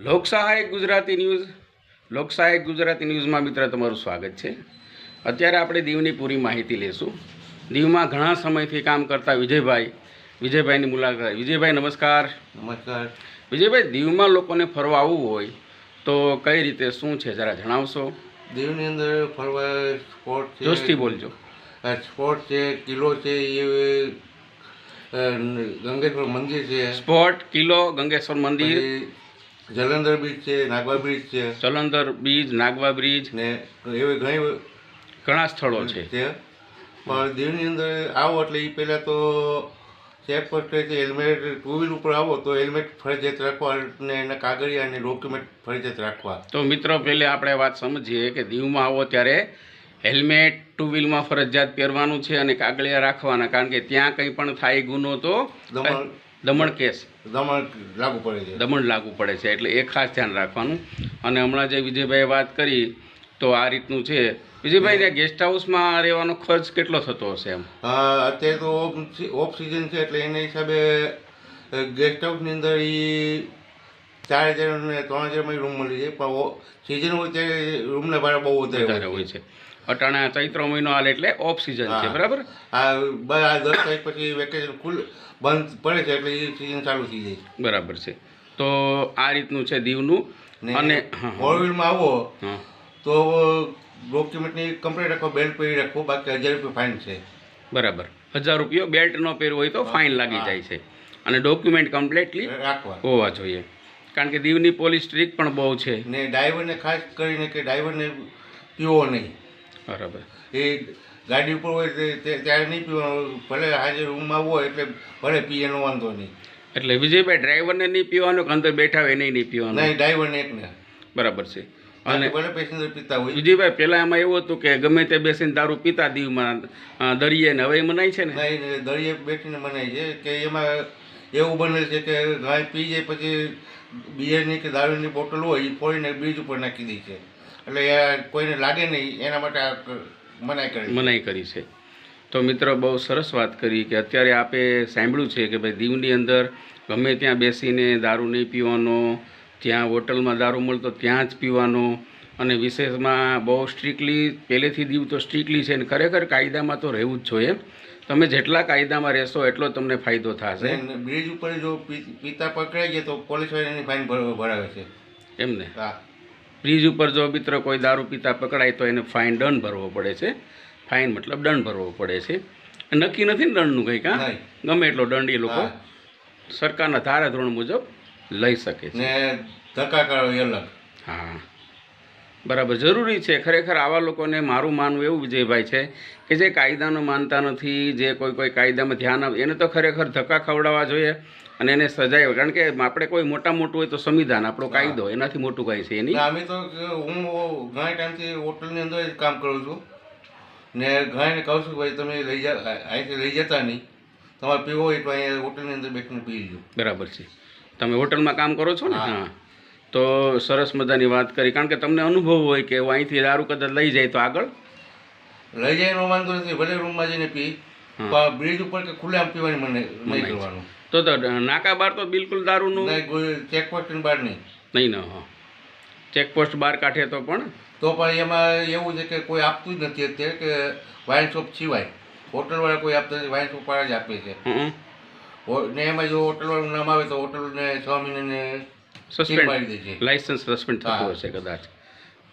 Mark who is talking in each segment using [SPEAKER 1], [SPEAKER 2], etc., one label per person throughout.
[SPEAKER 1] લોકસહાયક ગુજરાતી ન્યૂઝમાં મિત્ર તમારું સ્વાગત છે. અત્યારે આપણે દીવની પૂરી માહિતી લેશું. દીવમાં ઘણા સમયથી કામ કરતા વિજયભાઈની મુલાકાત. વિજયભાઈ નમસ્કાર.
[SPEAKER 2] નમસ્કાર.
[SPEAKER 1] વિજયભાઈ, દીવમાં લોકોને ફરવા આવવું હોય તો કઈ રીતે શું છે જરા જણાવશો?
[SPEAKER 2] દીવની અંદર ફરવા સ્પોટ છે.
[SPEAKER 1] જોશથી બોલજો.
[SPEAKER 2] સ્પોટ છે, કિલ્લો છે, એ ગંગેશ્વર મંદિર છે.
[SPEAKER 1] સ્પોટ, કિલ્લો, ગંગેશ્વર મંદિર,
[SPEAKER 2] જલંધર બીચ છે, નાગવા બીચ છે.
[SPEAKER 1] જલંધર બીચ, નાગવા બ્રિજ
[SPEAKER 2] ને એવી
[SPEAKER 1] ઘણા સ્થળો છે.
[SPEAKER 2] પણ દીવની અંદર આવો એટલે એ પહેલાં તો ચેક પોસ્ટ છે. હેલ્મેટ, ટુ વ્હીલ ઉપર આવો તો હેલ્મેટ ફરજિયાત રાખવા અને એના કાગળિયા અને ડોક્યુમેન્ટ ફરજિયાત રાખવા.
[SPEAKER 1] તો મિત્રો, પહેલે આપણે વાત સમજીએ કે દીવમાં આવો ત્યારે હેલ્મેટ ટુ વ્હીલમાં ફરજિયાત પહેરવાનું છે અને કાગળિયા રાખવાના, કારણ કે ત્યાં કંઈ પણ થાય ગુનો તો દમણ કેસ
[SPEAKER 2] લાગુ પડે છે.
[SPEAKER 1] દમણ લાગુ પડે છે, એટલે એ ખાસ ધ્યાન રાખવાનું. અને હમણાં જે વિજયભાઈએ વાત કરી તો આ રીતનું છે. વિજયભાઈ, ત્યાં ગેસ્ટ હાઉસમાં રહેવાનો ખર્ચ કેટલો થતો હશે? એમ
[SPEAKER 2] અત્યારે તો ઓફ સિઝન છે એટલે એના હિસાબે ગેસ્ટ હાઉસની અંદર એ 4,000 ને 3,000માં રૂમ મળી જાય. પણ સિઝન હોય ત્યારે રૂમના ભાડા બહુ વધારે
[SPEAKER 1] હોય છે. અટાણા ચૈત્ર મહિનો હાલ એટલે ઓફ સિઝન છે, બરાબર?
[SPEAKER 2] આ 10 તારીખ પછી વેકેશન બંધ પડે છે એટલે એ સિઝન ચાલુ થઈ જાય.
[SPEAKER 1] બરાબર છે. તો આ રીતનું છે દીવનું. અને
[SPEAKER 2] ફોર વ્હીલમાં આવો તો ડોક્યુમેન્ટની કમ્પ્લીટ રાખો, બેલ્ટ પહેરી રાખો, બાકી 1,000 રૂપિયા ફાઇન છે.
[SPEAKER 1] બરાબર, 1,000 રૂપિયા. બેલ્ટ ન પહેરવું હોય તો ફાઇન લાગી જાય છે. અને ડોક્યુમેન્ટ કમ્પ્લીટલી
[SPEAKER 2] રાખવા
[SPEAKER 1] હોવા જોઈએ, કારણ કે દીવની પોલીસ સ્ટ્રીક પણ બહુ છે.
[SPEAKER 2] ને ડ્રાઈવરને ખાસ કરીને કે ડ્રાઈવરને પીવો નહીં.
[SPEAKER 1] બરાબર.
[SPEAKER 2] એ ગાડી ઉપર હોય ત્યારે નહીં પીવાનું. ભલે હાજર રૂમમાં હોય એટલે ભલે પીએ એનો વાંધો નહીં.
[SPEAKER 1] એટલે વિજયભાઈ, ડ્રાઈવરને નહીં પીવાનું કે અંદર બેઠા હોય નહીં પીવાનું?
[SPEAKER 2] નહીં, ડ્રાઈવરને એકને.
[SPEAKER 1] બરાબર છે. અને
[SPEAKER 2] ભલે પેસેન્જર પીતા હોય.
[SPEAKER 1] વિજયભાઈ, પહેલાં એમાં એવું હતું કે ગમે તે બેસીને દારૂ પીતા દીવમાં દરિયે, ને હવે એ મનાય છે ને?
[SPEAKER 2] નહીં, દરિયે બેસીને મનાય છે કે એમાં એવું બને છે કે ગાય પી જાય પછી બિયરની કે દારૂની બોટલ હોય એ ફોડીને બ્રિજ ઉપર નાખી દે છે. એટલે કોઈને લાગે નહીં એના માટે મનાઈ કરી
[SPEAKER 1] છે. તો મિત્ર, બહુ સરસ વાત કરી કે અત્યારે આપે સાંભળ્યું છે કે ભાઈ દીવની અંદર ગમે ત્યાં બેસીને દારૂ નહીં પીવાનો, ત્યાં હોટલમાં દારૂ મળતો ત્યાં જ પીવાનો. અને વિશેષમાં બહુ સ્ટ્રિક્ટલી પહેલેથી દીવ તો સ્ટ્રિક્ટલી છે ને ખરેખર કાયદામાં તો રહેવું જ જોઈએ. તમે જેટલા કાયદામાં રહેશો એટલો તમને ફાયદો થશે.
[SPEAKER 2] બ્રિજ ઉપર જો પીતા પકડાઈ ગયા તો પોલીસ વાળાની ફાઇન ભરાવે છે.
[SPEAKER 1] એમને બ્રિજ ઉપર જો મિત્ર કોઈ દારૂ પીતા પકડાય તો એને ફાઇન દંડ ભરવો પડે છે. ફાઇન મતલબ દંડ ભરવો પડે છે. નક્કી નથી ને દંડનું કંઈક? હા, ગમે એટલો દંડ એ લોકો સરકારના ધારાધોરણ મુજબ લઈ શકે છે.
[SPEAKER 2] ને ધક્કા કરો એ અલગ.
[SPEAKER 1] હા, બરાબર, જરૂરી છે. ખરેખર આવા લોકોને મારું માનવું એવું વિજયભાઈ છે કે જે કાયદાનો માનતા નથી, જે કોઈ કાયદામાં ધ્યાન આવે એને તો ખરેખર ધક્કા ખવડાવવા જોઈએ અને એને સજાય. કારણ કે આપણે કોઈ મોટું હોય તો સંવિધાન, આપણો કાયદો, એનાથી મોટું કાંઈ છે નહીં.
[SPEAKER 2] અમે તો હું ઘણા ટાઈમથી હોટલની અંદર જ કામ કરું છું ને ઘણાને કહું છું ભાઈ તમે અહીંથી લઈ જતા નહીં, તમારે પીવો હોય તો અહીંયા હોટલની અંદર બેસીને પી લો.
[SPEAKER 1] બરાબર છે. તમે હોટલમાં કામ કરો છો ને? હા, તો સરસ મજાની વાત કરી. કારણ કે તમને અનુભવ હોય કે અહીંથી દારૂ કદાચ લઈ જાય તો આગળ
[SPEAKER 2] લઈ જાય એનો વાંધો નથી, ભલે રૂમમાં જઈને પી, પણ બ્રિજ ઉપર કે ખુલ્લે આમ પીવાની મને નહીં કરવાનું.
[SPEAKER 1] તો નાકા બહાર તો બિલકુલ દારૂનું
[SPEAKER 2] ચેકપોસ્ટની બહાર
[SPEAKER 1] નહીં. ને ચેકપોસ્ટ બહાર કાઢે તો પણ
[SPEAKER 2] એમાં એવું છે કે કોઈ આપતું જ નથી અત્યારે, કે વાઇન શોપ સિવાય હોટલવાળા કોઈ આપતા નથી, વાઇન શોપ વાળા જ આપે છે. ને એમાં જો હોટલવાળું નામ આવે તો હોટલને 6 મહિનાને
[SPEAKER 1] સસ્પેન્ડ મારી દે છે, લાયસન્સ સસ્પેન્ડ થતું હશે કદાચ.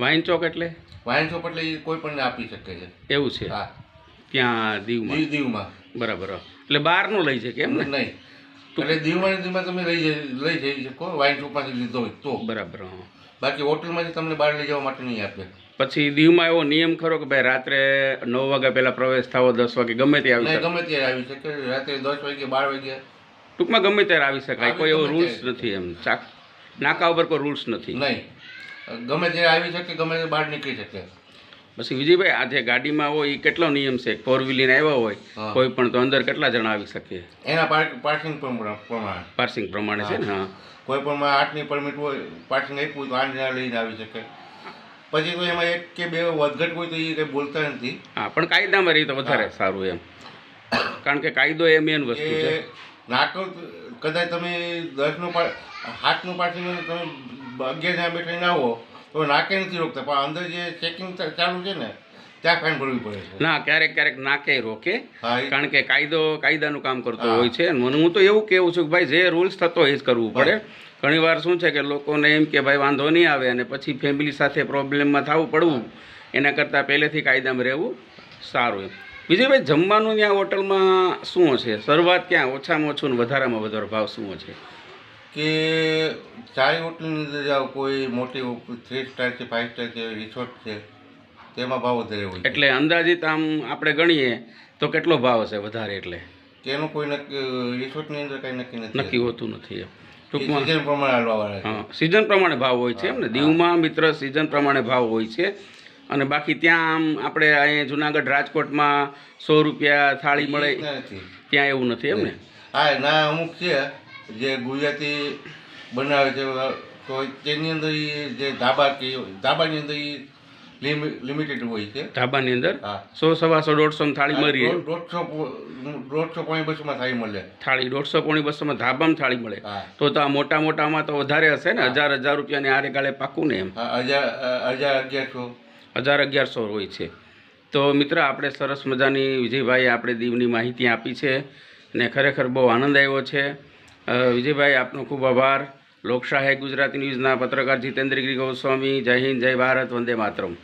[SPEAKER 1] વાઇન ચોક એટલે
[SPEAKER 2] વાઇન શોપ એટલે એ કોઈ પણ આપી શકે છે.
[SPEAKER 1] એવું છે? હા, ત્યાં દીવમાં. બરાબર. એટલે બહારનું લઈ છે કે એમ?
[SPEAKER 2] નહીં, એટલે દીવમાં તમે લઈ જઈ શકો વાઇન શોપમાંથી લીધો હોય તો.
[SPEAKER 1] બરાબર.
[SPEAKER 2] બાકી હોટલમાંથી તમને બહાર લઈ જવા માટે નહીં આપે.
[SPEAKER 1] પછી દીવમાં એવો નિયમ ખરો કે ભાઈ રાત્રે 9 વાગ્યા પહેલાં પ્રવેશ થવો, 10 વાગે ગમે તે આવી શકે?
[SPEAKER 2] ગમે ત્યારે આવી શકે, રાત્રે 10 વાગે 12 વાગે
[SPEAKER 1] ટૂંકમાં ગમે ત્યારે આવી શકાય, કોઈ એવો રૂલ્સ નથી. એમ નાકા ઉપર કોઈ રૂલ્સ નથી?
[SPEAKER 2] નહીં, ગમે ત્યારે આવી શકે, ગમે તે બહાર નીકળી શકે.
[SPEAKER 1] પછી વિજયભાઈ, આ જે ગાડીમાં હોય એ કેટલો નિયમ છે? 4 વ્હીલને આવ્યા હોય કોઈ પણ તો અંદર કેટલા જણા આવી શકે?
[SPEAKER 2] એના પાર્કિંગ પ્રમાણે.
[SPEAKER 1] પાર્કિંગ પ્રમાણે છે ને? હા,
[SPEAKER 2] કોઈ પણ 8ની પરમિટ હોય, પાર્કિંગ આપ્યું તો 8 જણા લઈને આવી શકે. પછી તો એમાં 1 કે 2 વધઘટ હોય તો એ કંઈ બોલતા નથી.
[SPEAKER 1] હા, પણ કાયદામાં રહી તો વધારે સારું એમ, કારણ કે કાયદો એ મેન વસ્તુ છે.
[SPEAKER 2] નાકો કદાચ તમે 10નું 7નું પાર્કિંગ તમે 11 જણા બેઠાઈને આવો તો નાકે નથી રોકતા, પણ અંદર જે ચેકિંગ ચાલુ છે ને ત્યાં ફાઇન ભરવી પડે છે.
[SPEAKER 1] ના, ક્યારેક ક્યારેક નાકે રોકે,
[SPEAKER 2] હા
[SPEAKER 1] કારણ કે કાયદાનું કામ કરતો હોય છે. અને હું તો એવું કહેવું છું કે ભાઈ જે રૂલ્સ થતો હોય એ જ કરવું પડે. ઘણીવાર શું છે કે લોકોને એમ કે ભાઈ વાંધો નહીં આવે અને પછી ફેમિલી સાથે પ્રોબ્લેમમાં થવું પડવું, એના કરતાં પહેલેથી કાયદામાં રહેવું સારું. એમ વિજયભાઈ, જમવાનું ત્યાં હોટલમાં શું છે? શરૂઆત ક્યાં ઓછામાં ઓછું ને વધારામાં વધારો ભાવ શું છે?
[SPEAKER 2] કે ચાય હોટલની અંદર જાઓ, કોઈ મોટી 3 સ્ટાર છે, 5 સ્ટાર છે, રિસોર્ટ છે, તેમાં ભાવ વધારે હોય છે.
[SPEAKER 1] એટલે અંદાજિત આમ આપણે ગણીએ તો કેટલો ભાવ હશે વધારે? એટલે
[SPEAKER 2] કે એનું કોઈ રિસોર્ટની અંદર કાંઈ નક્કી
[SPEAKER 1] નક્કી હોતું નથી. એમ
[SPEAKER 2] ટૂંકમાં સિઝન પ્રમાણે હાલવાવાળા છે.
[SPEAKER 1] હા, સિઝન પ્રમાણે ભાવ હોય છે. એમ ને, દીવમાં મિત્ર સિઝન પ્રમાણે ભાવ હોય છે. અને બાકી ત્યાં આમ આપણે અહીંયા જુનાગઢ રાજકોટમાં 100 રૂપિયા થાળી મળે,
[SPEAKER 2] નથી
[SPEAKER 1] ત્યાં એવું નથી. એમ ને?
[SPEAKER 2] હા, ના અમુક છે જે ગુજરાતી બનાવે છે, તો તેની અંદર જે ધાબાની અંદર લિમિટેડ હોય છે.
[SPEAKER 1] ધાબાની અંદર
[SPEAKER 2] હા,
[SPEAKER 1] 100, 125, 150 થાળી મળી રહે.
[SPEAKER 2] 150 પોણી 200માં થાળી મળે.
[SPEAKER 1] થાળી 150, પોણી 200માં ધાબામાં થાળી મળે.
[SPEAKER 2] હા,
[SPEAKER 1] તો આ મોટામાં તો વધારે હશે ને? 1000 રૂપિયાની આરે ગાળે પાકું ને? એમ
[SPEAKER 2] હા, 1100
[SPEAKER 1] 1100 હોય છે. તો મિત્ર, આપણે સરસ મજાની વિજયભાઈ આપણે દીવની માહિતી આપી છે ને ખરેખર બહુ આનંદ આવ્યો છે. વિજયભાઈ, આપનો ખૂબ આભાર. લોકશાહી ગુજરાતી ન્યૂઝના પત્રકાર જીતેન્દ્રગીરી ગોસ્વામી. જય હિન્દ, જય ભારત, વંદે માતરમ.